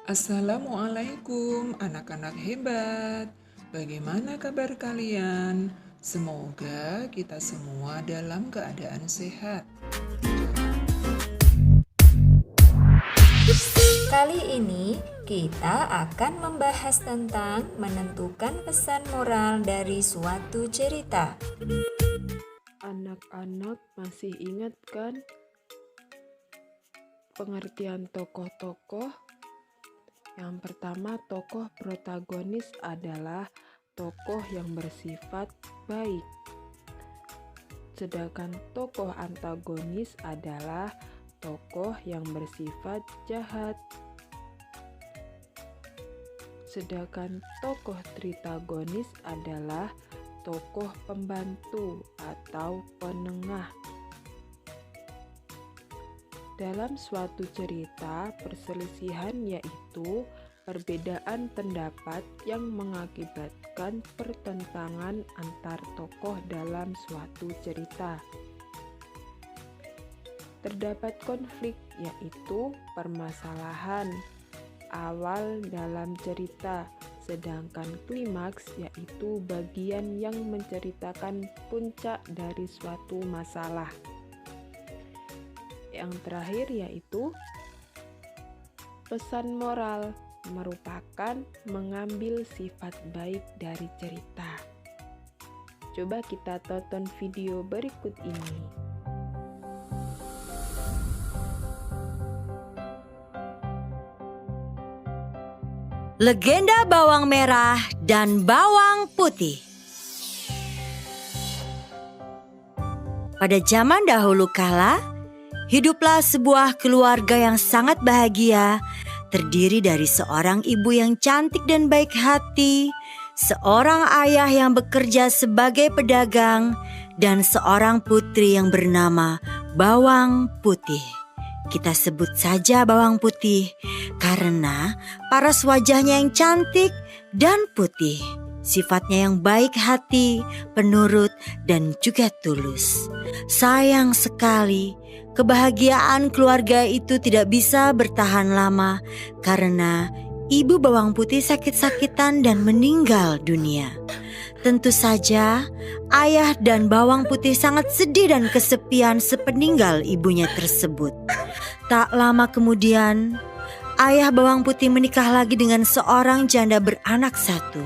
Assalamualaikum anak-anak hebat. Bagaimana kabar kalian? Semoga kita semua dalam keadaan sehat. Kali ini kita akan membahas tentang menentukan pesan moral dari suatu cerita. Anak-anak masih ingat kan pengertian tokoh-tokoh? Yang pertama, tokoh protagonis adalah tokoh yang bersifat baik. Sedangkan tokoh antagonis adalah tokoh yang bersifat jahat. Sedangkan tokoh tritagonis adalah tokoh pembantu atau penengah. Dalam suatu cerita, perselisihan yaitu perbedaan pendapat yang mengakibatkan pertentangan antar tokoh dalam suatu cerita. Terdapat konflik yaitu permasalahan awal dalam cerita, sedangkan klimaks yaitu bagian yang menceritakan puncak dari suatu masalah. Yang terakhir yaitu pesan moral, merupakan mengambil sifat baik dari cerita. Coba kita tonton video berikut ini. Legenda bawang merah dan bawang putih. Pada zaman dahulu kala, hiduplah sebuah keluarga yang sangat bahagia, terdiri dari seorang ibu yang cantik dan baik hati, seorang ayah yang bekerja sebagai pedagang, dan seorang putri yang bernama Bawang Putih. Kita sebut saja Bawang Putih karena paras wajahnya yang cantik dan putih, sifatnya yang baik hati, penurut, dan juga tulus. Sayang sekali, kebahagiaan keluarga itu tidak bisa bertahan lama karena ibu Bawang Putih sakit-sakitan dan meninggal dunia. Tentu saja, ayah dan Bawang Putih sangat sedih dan kesepian sepeninggal ibunya tersebut. Tak lama kemudian, ayah Bawang Putih menikah lagi dengan seorang janda beranak satu.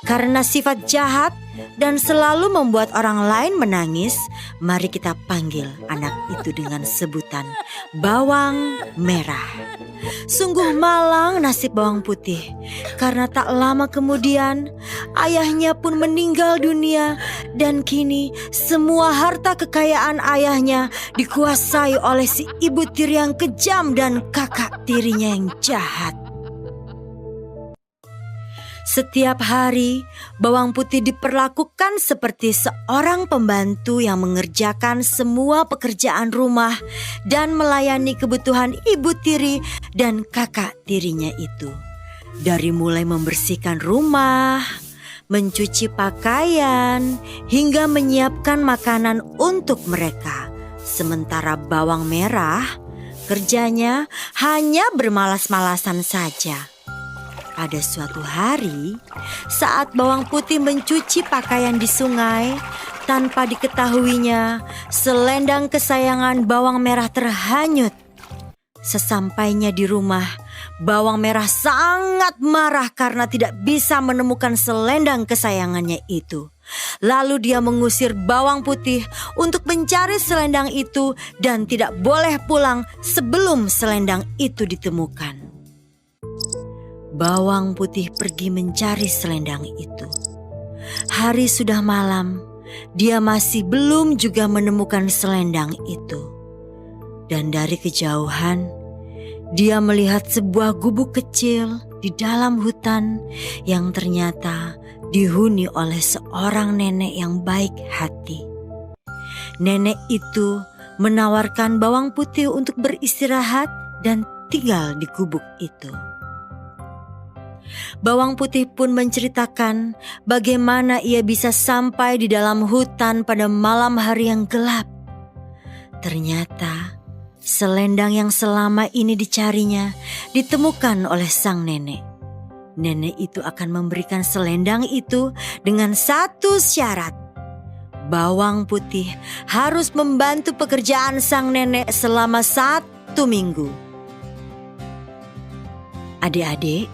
Karena sifat jahat dan selalu membuat orang lain menangis, mari kita panggil anak itu dengan sebutan Bawang Merah. Sungguh malang nasib Bawang Putih, karena tak lama kemudian ayahnya pun meninggal dunia dan kini semua harta kekayaan ayahnya dikuasai oleh si ibu tiri yang kejam dan kakak tirinya yang jahat. Setiap hari, Bawang Putih diperlakukan seperti seorang pembantu yang mengerjakan semua pekerjaan rumah dan melayani kebutuhan ibu tiri dan kakak tirinya itu. Dari mulai membersihkan rumah, mencuci pakaian, hingga menyiapkan makanan untuk mereka. Sementara Bawang Merah, kerjanya hanya bermalas-malasan saja. Pada suatu hari, saat Bawang Putih mencuci pakaian di sungai, tanpa diketahuinya, selendang kesayangan Bawang Merah terhanyut. Sesampainya di rumah, Bawang Merah sangat marah karena tidak bisa menemukan selendang kesayangannya itu. Lalu dia mengusir Bawang Putih untuk mencari selendang itu dan tidak boleh pulang sebelum selendang itu ditemukan. Bawang Putih pergi mencari selendang itu. Hari sudah malam, dia masih belum juga menemukan selendang itu. Dan dari kejauhan, dia melihat sebuah gubuk kecil di dalam hutan yang ternyata dihuni oleh seorang nenek yang baik hati. Nenek itu menawarkan Bawang Putih untuk beristirahat dan tinggal di gubuk itu. Bawang Putih pun menceritakan bagaimana ia bisa sampai di dalam hutan pada malam hari yang gelap. Ternyata selendang yang selama ini dicarinya ditemukan oleh sang nenek. Nenek itu akan memberikan selendang itu dengan satu syarat. Bawang putih harus membantu pekerjaan sang nenek selama 1 minggu. Adik-adik,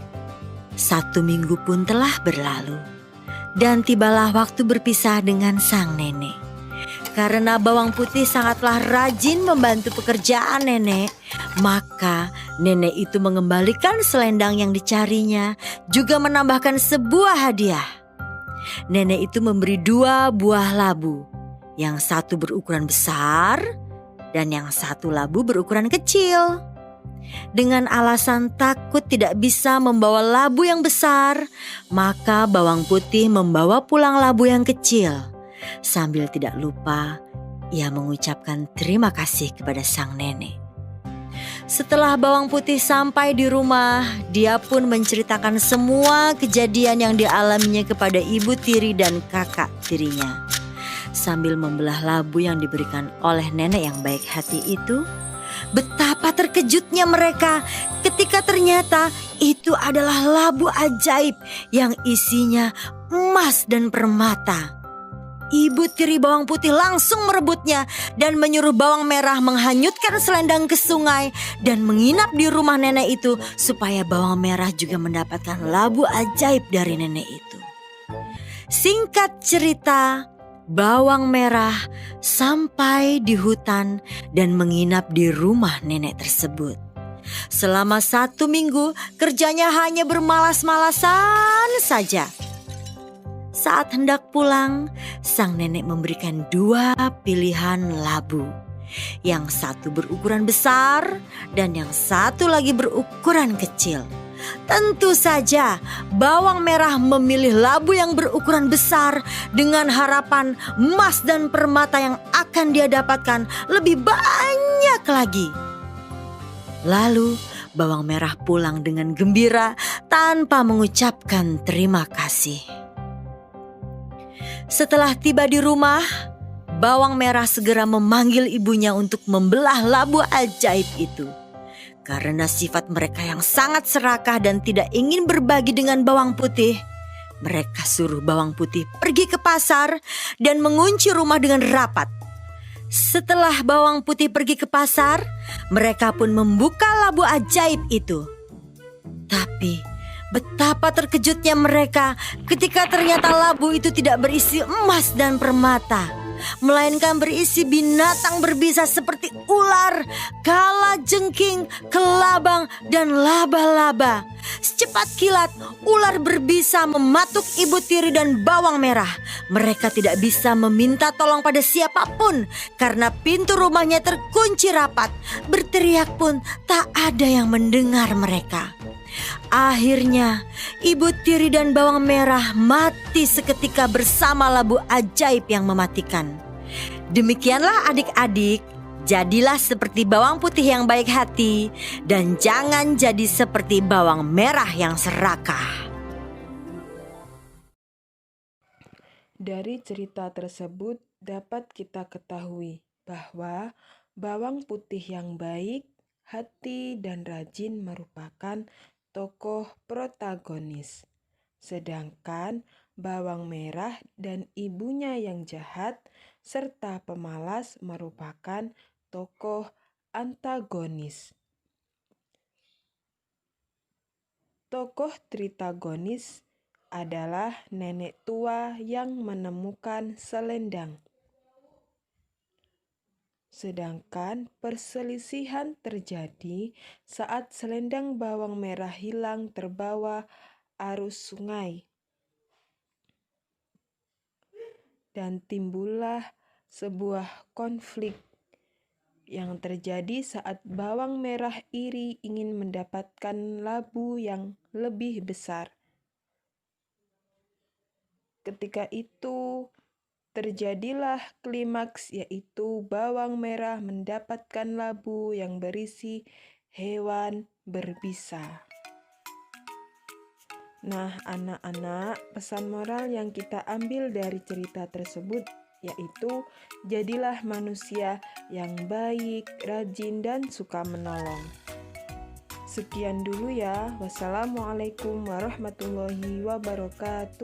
1 minggu pun telah berlalu dan tibalah waktu berpisah dengan sang nenek. Karena bawang putih sangatlah rajin membantu pekerjaan nenek, maka nenek itu mengembalikan selendang yang dicarinya, juga menambahkan sebuah hadiah. Nenek itu memberi 2 buah labu, yang satu berukuran besar dan yang satu labu berukuran kecil. Dengan alasan takut tidak bisa membawa labu yang besar, maka bawang putih membawa pulang labu yang kecil. Sambil tidak lupa, ia mengucapkan terima kasih kepada sang nenek. Setelah bawang putih sampai di rumah, dia pun menceritakan semua kejadian yang dialaminya kepada ibu tiri dan kakak tirinya. Sambil membelah labu yang diberikan oleh nenek yang baik hati itu, betapa terkejutnya mereka ketika ternyata itu adalah labu ajaib yang isinya emas dan permata. Ibu tiri bawang putih langsung merebutnya dan menyuruh bawang merah menghanyutkan selendang ke sungai dan menginap di rumah nenek itu supaya bawang merah juga mendapatkan labu ajaib dari nenek itu. Singkat cerita, bawang merah sampai di hutan dan menginap di rumah nenek tersebut. Selama 1 minggu kerjanya hanya bermalas-malasan saja. Saat hendak pulang, sang nenek memberikan 2 pilihan labu. Yang satu berukuran besar dan yang satu lagi berukuran kecil. Tentu saja bawang merah memilih labu yang berukuran besar dengan harapan emas dan permata yang akan dia dapatkan lebih banyak lagi. Lalu bawang merah pulang dengan gembira tanpa mengucapkan terima kasih. Setelah tiba di rumah, bawang merah segera memanggil ibunya untuk membelah labu ajaib itu. Karena sifat mereka yang sangat serakah dan tidak ingin berbagi dengan bawang putih, mereka suruh bawang putih pergi ke pasar dan mengunci rumah dengan rapat. Setelah bawang putih pergi ke pasar, mereka pun membuka labu ajaib itu. Tapi betapa terkejutnya mereka ketika ternyata labu itu tidak berisi emas dan permata, melainkan berisi binatang berbisa seperti ular, kalajengking, kelabang, dan laba-laba. Secepat kilat, ular berbisa mematuk ibu tiri dan bawang merah. Mereka tidak bisa meminta tolong pada siapapun karena pintu rumahnya terkunci rapat. Berteriak pun tak ada yang mendengar mereka. Akhirnya, ibu tiri dan bawang merah mati seketika bersama labu ajaib yang mematikan. Demikianlah adik-adik, jadilah seperti bawang putih yang baik hati dan jangan jadi seperti bawang merah yang serakah. Dari cerita tersebut dapat kita ketahui bahwa bawang putih yang baik, hati, dan rajin merupakan tokoh protagonis. Sedangkan bawang merah dan ibunya yang jahat serta pemalas merupakan tokoh antagonis. Tokoh tritagonis adalah nenek tua yang menemukan selendang. Sedangkan perselisihan terjadi saat selendang bawang merah hilang terbawa arus sungai. Dan timbullah sebuah konflik yang terjadi saat bawang merah iri ingin mendapatkan labu yang lebih besar. Ketika itu terjadilah klimaks, yaitu bawang merah mendapatkan labu yang berisi hewan berbisa. Nah, anak-anak, pesan moral yang kita ambil dari cerita tersebut yaitu jadilah manusia yang baik, rajin, dan suka menolong. Sekian dulu ya. Wassalamualaikum warahmatullahi wabarakatuh.